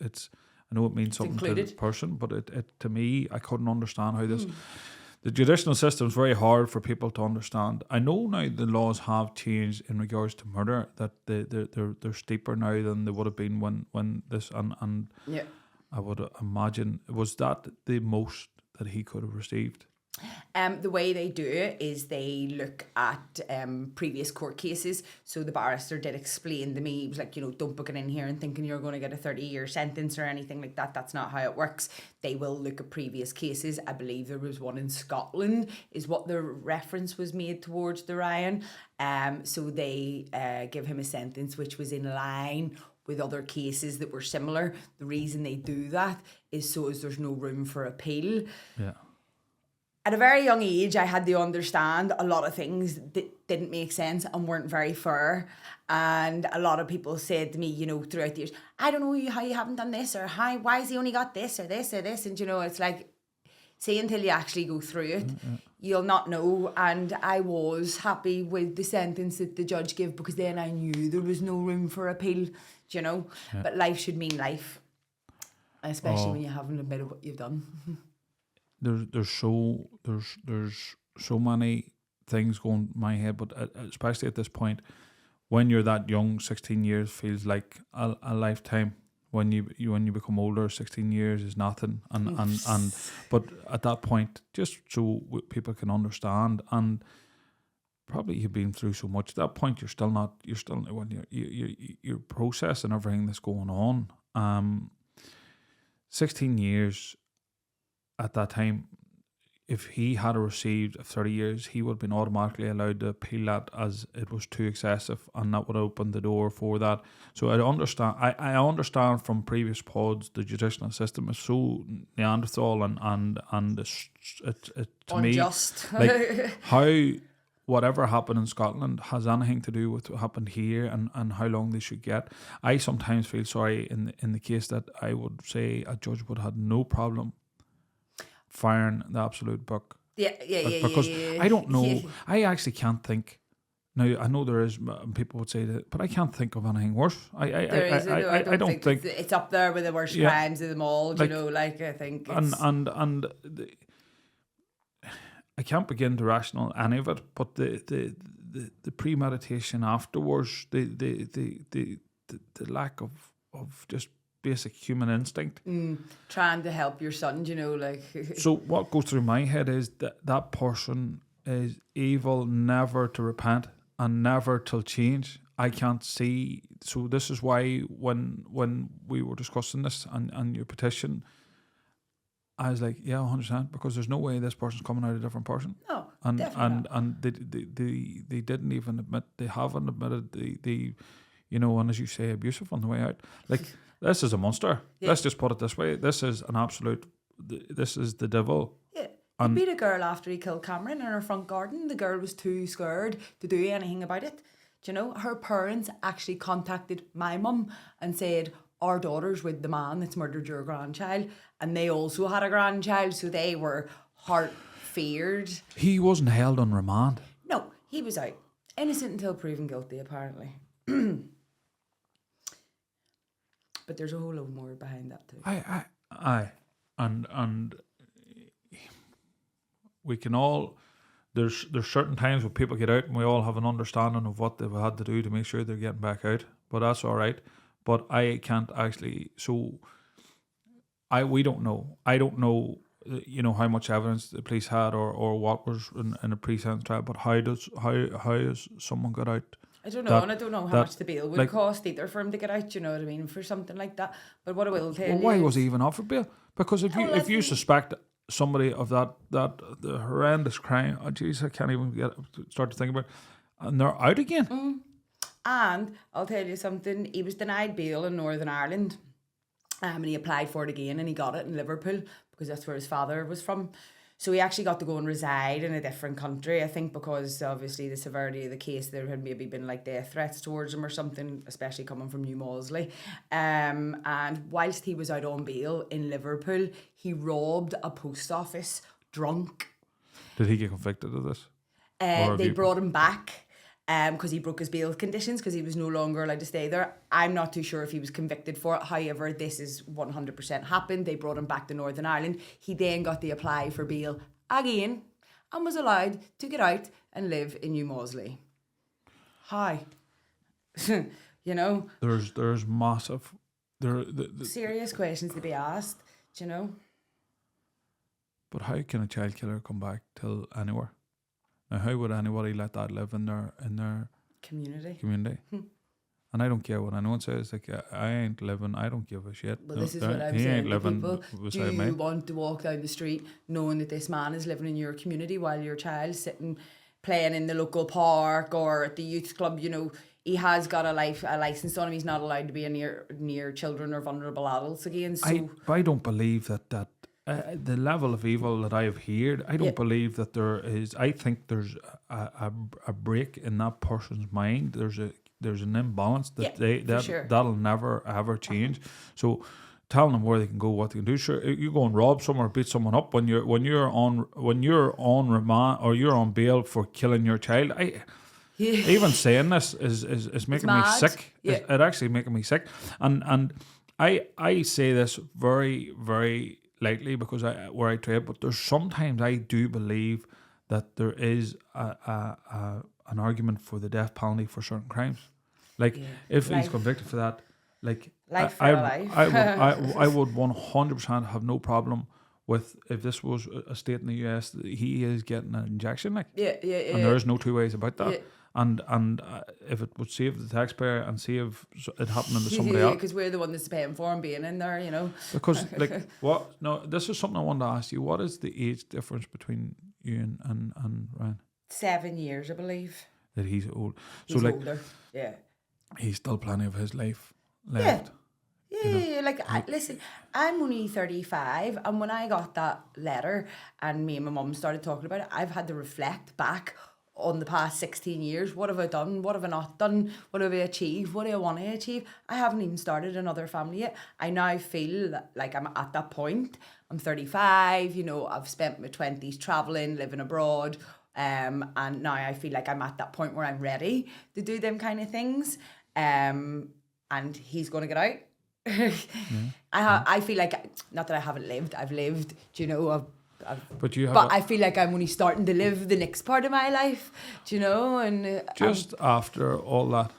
I know it means something to the person, but it to me, I couldn't understand how The judicial system is very hard for people to understand. I know now the laws have changed in regards to murder, that they're steeper now than they would have been when this, and Yeah. I would imagine, was that the most that he could have received? The way they do it is they look at previous court cases. So the barrister did explain to me, he was like, don't book it in here and thinking you're going to get a 30-year sentence or anything like that. That's not how it works. They will look at previous cases. I believe there was one in Scotland, is what the reference was made towards the Ryan. So they give him a sentence which was in line with other cases that were similar. The reason they do that is so as there's no room for appeal. Yeah. At a very young age, I had to understand a lot of things that didn't make sense and weren't very fair. And a lot of people said to me, throughout the years, I don't know how you haven't done this, or why has he only got this or this or this? And, it's like, say until you actually go through it, you'll not know. And I was happy with the sentence that the judge gave, because then I knew there was no room for appeal, Yeah. But life should mean life, especially when you haven't admitted what you've done. There's so many things going in my head, but especially at this point, when you're that young, 16 years feels like a lifetime. When you become older, 16 years is nothing, and but at that point, just so people can understand, and probably you've been through so much. At that point, you're still when you're processing everything that's going on. 16 years. At that time, if he had received 30 years, he would have been automatically allowed to appeal that as it was too excessive, and that would open the door for that. So I understand from previous pods, the judicial system is so Neanderthal and it's to unjust. Me, like how whatever happened in Scotland has anything to do with what happened here, and how long they should get. I sometimes feel sorry in the case that I would say a judge would have had no problem firing the absolute book. Because I don't know. I actually can't think. Now I know there is people would say that, but I can't think of anything worse. I don't think it's up there with the worst crimes of them all. I think and I can't begin to rational any of it. But the premeditation afterwards, the lack of just basic human instinct. Trying to help your son, So what goes through my head is that person is evil, never to repent and never to change. I can't see. So this is why when we were discussing this and your petition, I was like, yeah, 100%, because there's no way this person's coming out a different person. No, and definitely not. And they didn't even admit, they haven't admitted the and as you say, abusive on the way out. Like, this is a monster. Yeah. Let's just put it this way. This is an absolute, this is the devil. Yeah. He beat a girl after he killed Cameron in her front garden. The girl was too scared to do anything about it. Her parents actually contacted my mum and said, our daughter's with the man that's murdered your grandchild. And they also had a grandchild, so they were feared. He wasn't held on remand. No, he was out. Innocent until proven guilty, apparently. But there's a whole lot more behind that too. And we can all, there's certain times when people get out and we all have an understanding of what they've had to do to make sure they're getting back out, but that's all right. But I can't actually, we don't know. I don't know, how much evidence the police had or what was in a pre-sentence trial, but how has someone got out? I don't know, and I don't know how much the bail would cost either for him to get out, you know what I mean, for something like that. But what I will tell you, why was he even offered bail? Because if you suspect somebody of the horrendous crime, oh jeez, I can't even start to think about it, and they're out again. And I'll tell you something, he was denied bail in Northern Ireland, and he applied for it again, and he got it in Liverpool because that's where his father was from. So he actually got to go and reside in a different country, I think, because obviously the severity of the case, there had maybe been like death threats towards him or something, especially coming from New Moseley. And whilst he was out on bail in Liverpool, he robbed a post office drunk. Did he get convicted of this? They brought him back because he broke his bail conditions because he was no longer allowed to stay there. I'm not too sure if he was convicted for it. However, this is 100% happened. They brought him back to Northern Ireland. He then got to apply for bail again and was allowed to get out and live in New Moseley. How? You know? There's massive... Serious questions to be asked, do you know? But how can a child killer come back till anywhere? Now, how would anybody let that live in their community? And I don't care what anyone says. Like, I ain't living. I don't give a shit. Well, this is what I'm saying to people. Do you me. want to walk down the street knowing that this man is living in your community while your child's sitting playing in the local park or at the youth club? You know, he has got a license on him. He's not allowed to be near children or vulnerable adults again. So I don't believe that the level of evil that I have heard, I don't believe that there is. I think there's a break in that person's mind. There's an imbalance that that'll never ever change. So telling them where they can go, what they can do. Sure, you go and rob someone or beat someone up when you're on remand or you're on bail for killing your child. Even saying this is making me sick. Yeah. It actually making me sick. And I say this very, very lightly because where I trade, but there's sometimes I do believe that there is an argument for the death penalty for certain crimes. Like if he's convicted for that, like I would 100% have no problem with if this was a state in the US that he is getting an injection, like and there is no two ways about that. And if it would save the taxpayer and save it happening to somebody else, because we're the one that's paying for him being in there, you know. Because like what? No, this is something I wanted to ask you. What is the age difference between you and Ryan? 7 years, I believe. That he's old. He's older. Yeah. He's still plenty of his life left. Yeah. Like, listen, I'm only 35, and when I got that letter and me and my mum started talking about it, I've had to reflect back on the past 16 years. What have I done? What have I not done? What have I achieved? What do I want to achieve? I haven't even started another family yet. I now feel like I'm at that point. I'm 35, you know, I've spent my 20s travelling, living abroad, and now I feel like I'm at that point where I'm ready to do them kind of things. And he's going to get out. I feel like, not that I haven't lived, I've lived, do you know, but I feel like I'm only starting to live the next part of my life, do you know? And just after all that,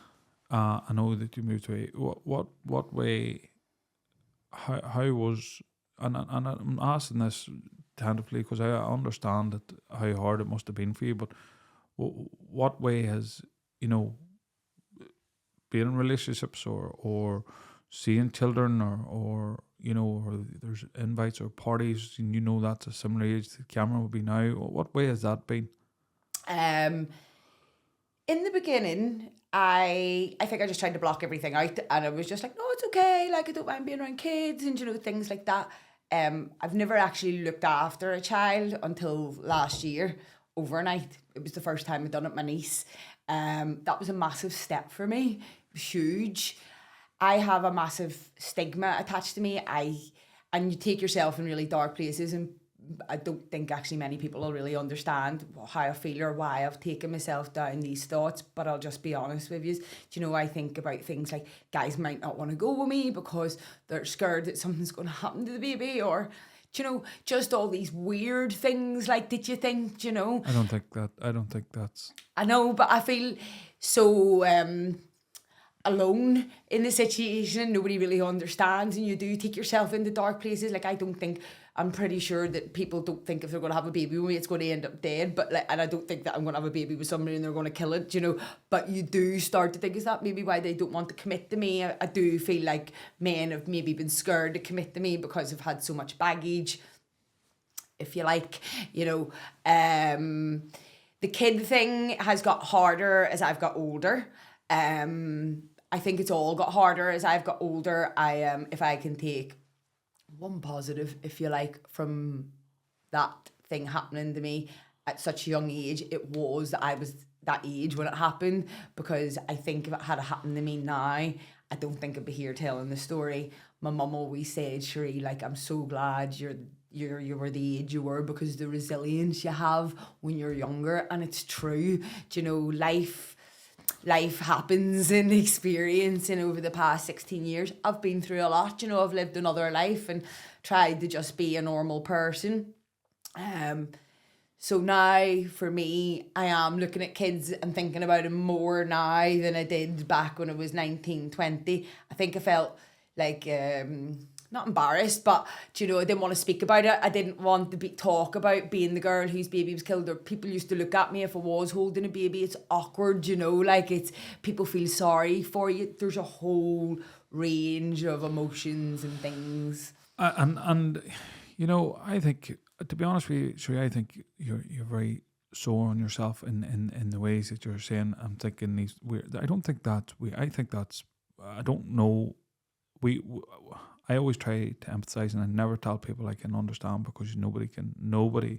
I know that you moved away. What way? How was? And I'm asking this tentatively because I understand that how hard it must have been for you. But what way has, you know, being in relationships or seeing children or you know, or there's invites or parties, and you know that's a similar age to the camera will be now. What way has that been? In the beginning, I think I just tried to block everything out, and I was just like, no, it's okay, like I don't mind being around kids and, you know, things like that. I've never actually looked after a child until last year, overnight. It was the first time I'd done it with my niece. That was a massive step for me. It was huge. I have a massive stigma attached to me. And you take yourself in really dark places, and I don't think actually many people will really understand how I feel or why I've taken myself down these thoughts. But I'll just be honest with you. Do you know, I think about things like guys might not want to go with me because they're scared that something's going to happen to the baby, or, do you know, just all these weird things. Like, did you think, do you know? I don't think that's... I know, but I feel so... alone in the situation. Nobody really understands, and you do take yourself into dark places. Like, I'm pretty sure that people don't think if they're going to have a baby with me it's going to end up dead, but like, and I don't think that I'm going to have a baby with somebody and they're going to kill it, you know. But you do start to think, is that maybe why they don't want to commit to me? I do feel like men have maybe been scared to commit to me because they've had so much baggage, if you like, you know. The kid thing has got harder as I've got older. I think it's all got harder as I've got older. If I can take one positive, if you like, from that thing happening to me at such a young age, it was that I was that age when it happened. Because I think if it had happened to me now, I don't think I'd be here telling the story. My mum always said, Sheree, like, I'm so glad you were the age you were, because the resilience you have when you're younger. And it's true. Do you know, life happens in experience, and over the past 16 years I've been through a lot, you know. I've lived another life and tried to just be a normal person. So now, for me, I am looking at kids and thinking about them more now than I did back when I was 19, 20. I think I felt like, not embarrassed, but, you know, I didn't want to speak about it. I didn't want to talk about being the girl whose baby was killed, or people used to look at me if I was holding a baby. It's awkward, you know, like people feel sorry for you. There's a whole range of emotions and things. And you know, I think, to be honest with you, Sheree, I think you're very sore on yourself in the ways that you're saying. I'm thinking these weird. I don't think that's we. I think that's. I don't know. I always try to empathize, and I never tell people I can understand, because nobody.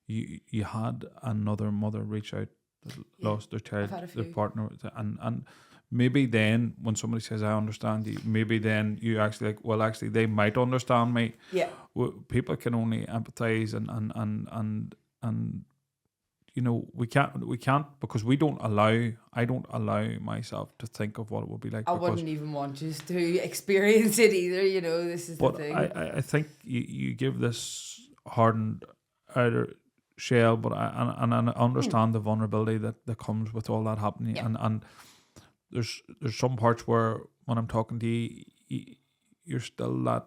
You had another mother reach out that lost their child, their partner, and maybe then when somebody says I understand you, maybe then you actually like, well, actually they might understand me. Yeah. People can only empathize and you know, we can't because I don't allow myself to think of what it would be like. I wouldn't even want you to experience it either, you know, this is the thing. I think you give this hardened outer shell, but I understand the vulnerability that comes with all that happening. Yeah. And there's some parts where when I'm talking to you, you're still that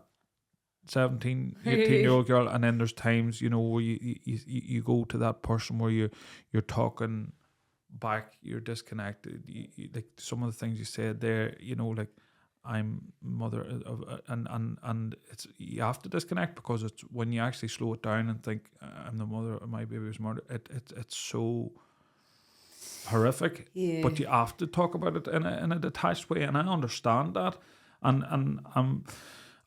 17, 18-year-old girl, and then there's times, you know, where you go to that person where you're talking back, you're disconnected. You like some of the things you said there, you know, like I'm mother of, and it's, you have to disconnect, because it's when you actually slow it down and think I'm the mother of my baby was murdered. It's so horrific, but you have to talk about it in a detached way, and I understand that, and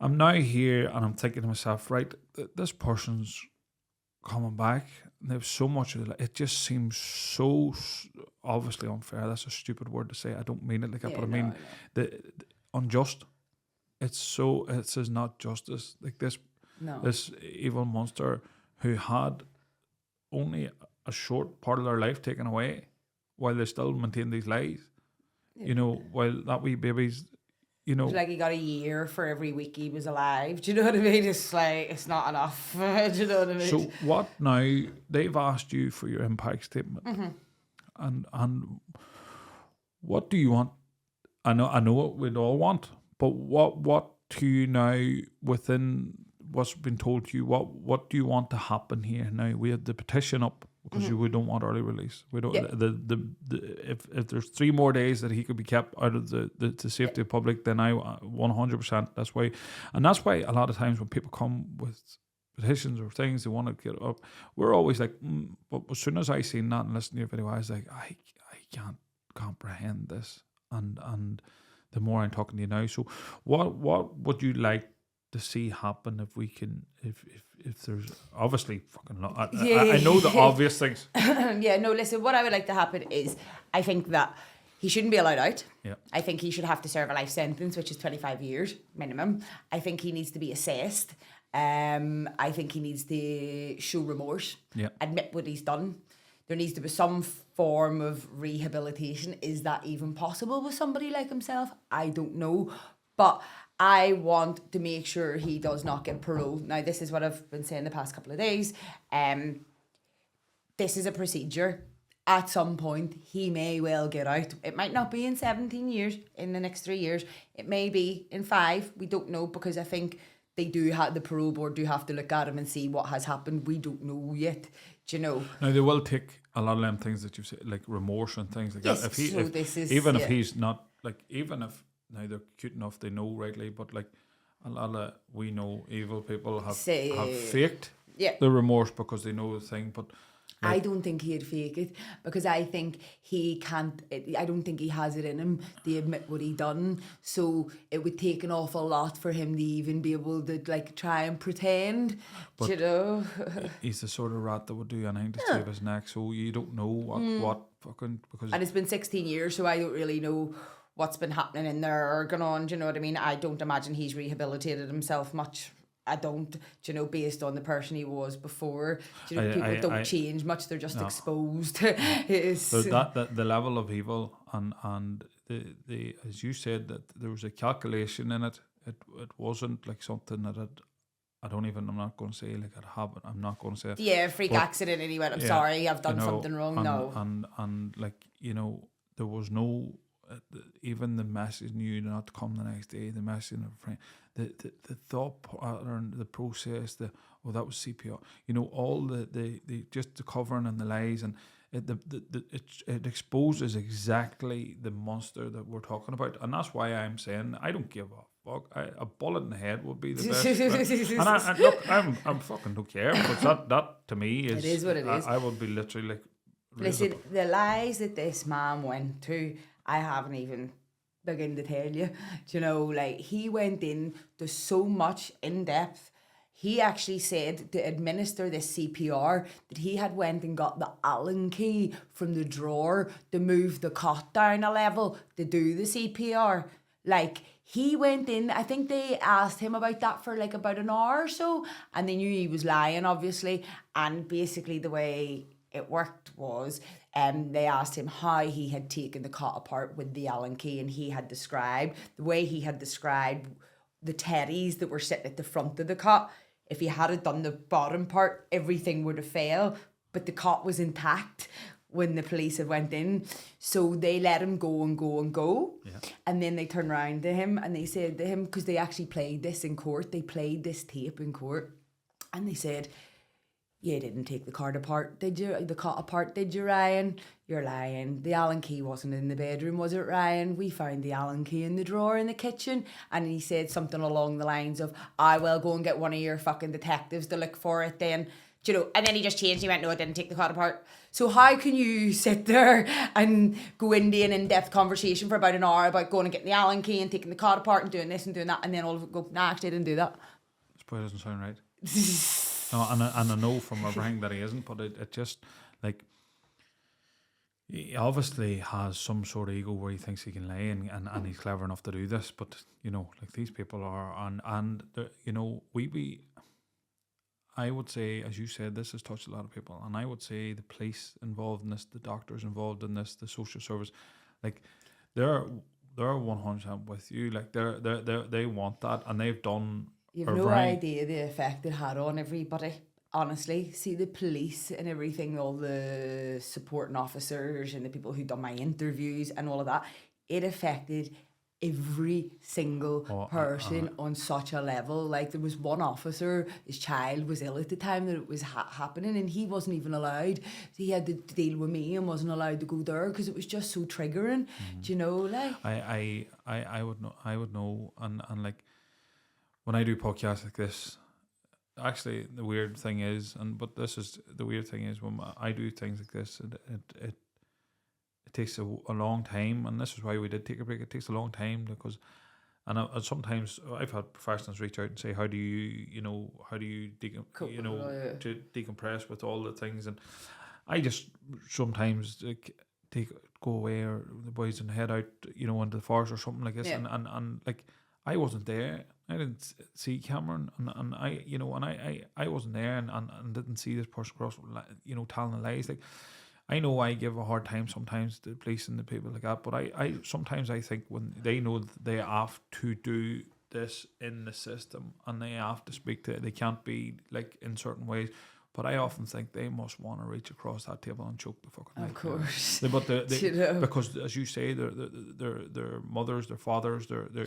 I'm now here and I'm thinking to myself, right, this person's coming back, and they have so much of it just seems so obviously unfair. That's a stupid word to say, I don't mean it like that, but I mean the unjust. It's not justice, like this evil monster who had only a short part of their life taken away, while they still maintain these lies, you know, while that wee baby's, you know, it's like he got a year for every week he was alive. Do you know what I mean? It's like, it's not enough. Do you know what I mean? So what now? They've asked you for your impact statement, and what do you want? I know what we'd all want, but what to you now, within what's been told to you? What do you want to happen here now? We had the petition up, because we don't want early release. We don't. If there's 3 more days that he could be kept out of the safety of public, then I 100%. That's why a lot of times when people come with petitions or things they want to get up, we're always like, but as soon as I seen that and listened to your video, I was like, I can't comprehend this, and the more I'm talking to you now. So what would you like to see happen if we can, if there's obviously fucking I know the obvious things. Listen, what I would like to happen is, I think that he shouldn't be allowed out. I think he should have to serve a life sentence, which is 25 years minimum. I think he needs to be assessed. I think he needs to show remorse, admit what he's done. There needs to be some form of rehabilitation. Is that even possible with somebody like himself? I don't know, but I want to make sure he does not get parole. Now, this is what I've been saying the past couple of days. This is a procedure. At some point, he may well get out. It might not be in 17 years, in the next 3 years. It may be in 5. We don't know, because I think they do have, the parole board do have to look at him and see what has happened. We don't know yet. Do you know? Now, they will take a lot of them things that you've said, like remorse and things like that. If he's not, like, even if now they're cute enough, they know rightly, but like a lot of, we know evil people have faked the remorse because they know the thing, but I don't think he'd fake it, because I think he can't. I don't think he has it in him to admit what he done. So it would take an awful lot for him to even be able to like try and pretend. But you know, he's the sort of rat that would do anything to save his neck. So you don't know what fucking, because, and it's been 16 years, so I don't really know what's been happening in there or going on. Do you know what I mean? I don't imagine he's rehabilitated himself much. I don't, do you know, based on the person he was before. Do you know, people don't change much; they're just exposed. So that the level of evil and the as you said, that there was a calculation in it. It wasn't like something that had I'm not going to say like it happened. I'm not going to say it. Yeah, freak But, accident and he went, I'm yeah, sorry, I've done you know, something wrong. and, No. and like, you know, there was no, even the messaging you not to come the next day, the messaging of a friend, the thought pattern, the process, that was CPR, you know, all the just the covering and the lies, and it exposes exactly the monster that we're talking about, and that's why I'm saying I don't give a fuck. A bullet in the head would be the best. And I look, I'm fucking don't care, because that to me is, it is what it is. I would be literally like, Listen, the lies that this man went to, I haven't even begin to tell you. Do you know, like, he went in to so much in depth. He actually said to administer this CPR that he had went and got the Allen key from the drawer to move the cot down a level to do the CPR. Like, he went in, I think they asked him about that for like about an hour or so, and they knew he was lying, obviously. And basically the way it worked was they asked him how he had taken the cot apart with the Allen key, and he had described the way he had described the teddies that were sitting at the front of the cot. If he had done the bottom part, everything would have failed, but the cot was intact when the police had went in. So they let him go and go and go. Yeah. And then they turned around to him and they said to him, because they actually played this in court, they played this tape in court, and they said, you didn't take the cot apart, did you? The cot apart, did you, Ryan? You're lying. The Allen key wasn't in the bedroom, was it, Ryan? We found the Allen key in the drawer in the kitchen. And he said something along the lines of, I will go and get one of your fucking detectives to look for it then. Do you know? And then he just changed. He went, no, I didn't take the cot apart. So how can you sit there and go into an in-depth conversation for about an hour about going and getting the Allen key and taking the cot apart and doing this and doing that, and then all of it go, nah, actually I didn't do that. This probably doesn't sound right. No, and I know from everything that he isn't, but it just, like, he obviously has some sort of ego where he thinks he can lie, and he's clever enough to do this, but, you know, like, these people are, and you know, I would say, as you said, this has touched a lot of people, and I would say the police involved in this, the doctors involved in this, the social service, like, they're 100% with you, like, they want that, and they've done. You've no idea the effect it had on everybody. Honestly, see the police and everything, all the supporting officers and the people who done my interviews and all of that. It affected every single person on such a level. Like, there was one officer, his child was ill at the time that it was happening, and he wasn't even allowed. He had to deal with me and wasn't allowed to go there because it was just so triggering. Do you know, like? I would know, and like, when I do podcasts like this, actually the weird thing is, when I do things like this, it takes a long time, and this is why we did take a break. It takes a long time because, and sometimes I've had professionals reach out and say, how do you to decompress with all the things, and I just sometimes go away, or the boys and head out, into the forest or something like this, yeah. and like, I wasn't there. I didn't see Cameron, and I wasn't there, and didn't see this person cross, telling the lies. Like, I know I give a hard time sometimes to the police and the people like that, but I sometimes I think when they know that they have to do this in the system and they have to speak to it, they can't be like in certain ways. But I often think they must want to reach across that table and choke the fucking. Of course. Because as you say, they're mothers, they're fathers, they're they're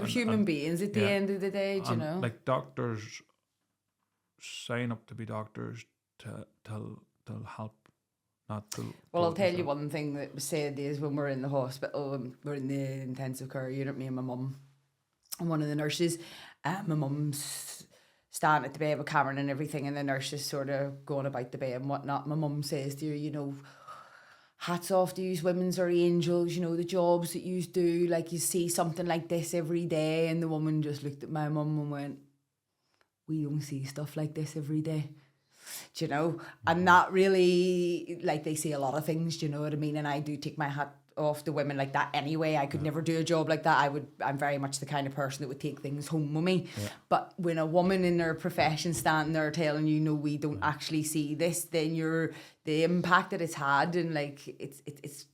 human beings at the end of the day. Do you know? Like, doctors sign up to be doctors to help, not to. Well, I'll tell you one thing that was said is when we're in the hospital, we're in the intensive care unit, me and my mum and one of the nurses. My mum's standing at the bed with Cameron and everything, and the nurse is sort of going about the bed and whatnot. My mum says to her, hats off to you, women's are angels, the jobs that you do, like, you see something like this every day. And the woman just looked at my mum and went, we don't see stuff like this every day. Do you know? And that really, like, they see a lot of things, do you know what I mean? And I do take my hat off to women like that anyway. I could never do a job like that. I'm very much the kind of person that would take things home with me. Yeah. But when a woman in their profession standing there telling you, no, we don't actually see this, then the impact that it's had, and like, it's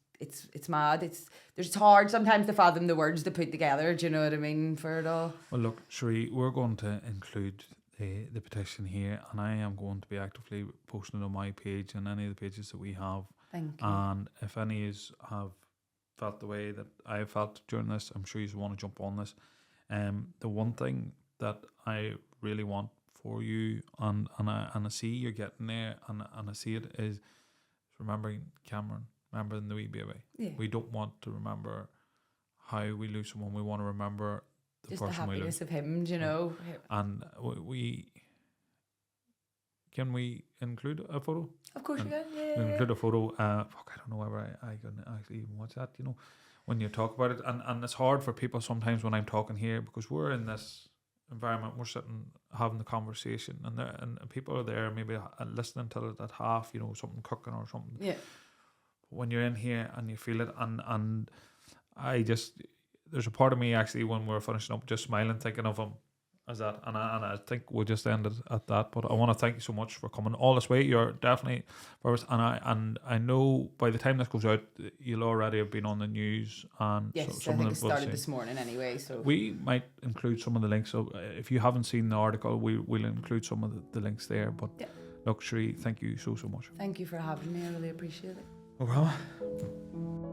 mad. It's hard sometimes to fathom the words to put together, do you know what I mean, for it all. Well, look, Sheree, we're going to include the petition here, and I am going to be actively posting it on my page and any of the pages that we have. Thank you. And if any is have felt the way that I felt during this, I'm sure you want to jump on this. The one thing that I really want for you, and I see you're getting there, and I see it, is remembering Cameron, remembering the wee baby. Yeah. We don't want to remember how we lose someone. We want to remember the Just the person we lose. happiness of him, you know. And we can we include a photo? Of course you can. We Yeah. include a photo. I don't know whether I can actually even watch that. You know, when you talk about it, and it's hard for people sometimes when I'm talking here, because we're in this environment, we're sitting having the conversation, and people are there maybe listening to it at half, you know, something cooking or something. Yeah. When you're in here and you feel it, and I just, there's a part of me actually when we're finishing up just smiling, thinking of him as that, and I think we'll just end it at that. But I want to thank you so much for coming all this way. You're definitely first, and I know by the time this goes out, you'll already have been on the news, and Yes, some I think of it them started this morning anyway. So we might include some of the links. So if you haven't seen the article, we'll include some of the links there. But yeah. Look, Sheree, thank you so much. Thank you for having me. I really appreciate it. No problem.